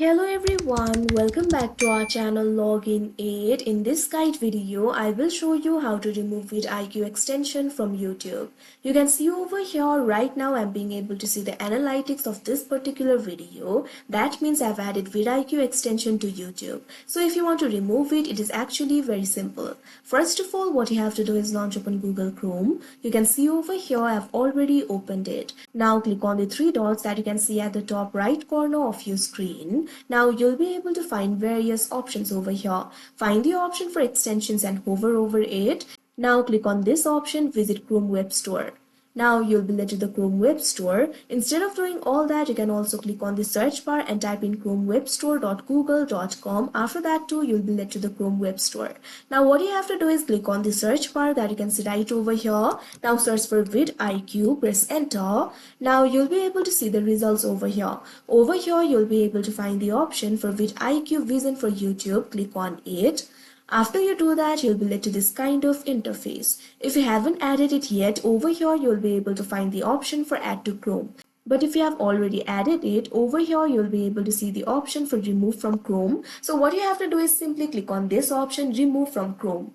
Hello everyone, welcome back to our channel Login 8. In this guide video, I will show you how to remove vidIQ extension from YouTube. You can see over here right now I'm being able to see the analytics of this particular video. That means I've added vidIQ extension to YouTube. So if you want to remove it, it is actually very simple. First of all, what you have to do is launch open Google Chrome. You can see over here I've already opened it. Now click on the three dots that you can see at the top right corner of your screen. Now you'll be able to find various options over here. Find the option for extensions and hover over it. Now click on this option, visit Chrome Web Store. Now you'll be led to the Chrome Web Store. Instead of doing all that, you can also click on the search bar and type in chromewebstore.google.com. After that too, you'll be led to the Chrome Web Store. Now what you have to do is click on the search bar that you can see right over here. Now search for vidIQ, press enter. Now you'll be able to see the results over here. Over here, you'll be able to find the option for vidIQ Vision for YouTube. Click on it. After you do that, you'll be led to this kind of interface. If you haven't added it yet, over here you'll be able to find the option for add to Chrome. But if you have already added it, over here you'll be able to see the option for remove from Chrome. So what you have to do is simply click on this option, remove from Chrome.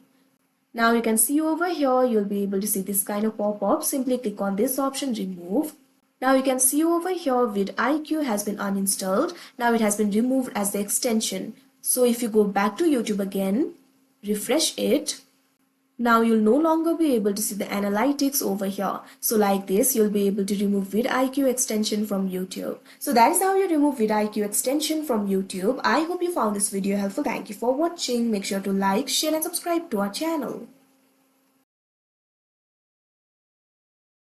Now you can see over here, you'll be able to see this kind of pop-up. Simply click on this option, remove. Now you can see over here vidIQ has been uninstalled. Now it has been removed as the extension. So if you go back to YouTube again, refresh it, now you'll no longer be able to see the analytics over here. So like this, you'll be able to remove vidIQ extension from YouTube. So that is how you remove vidIQ extension from YouTube. I hope you found this video helpful. Thank you for watching. Make sure to like, share and subscribe to our channel.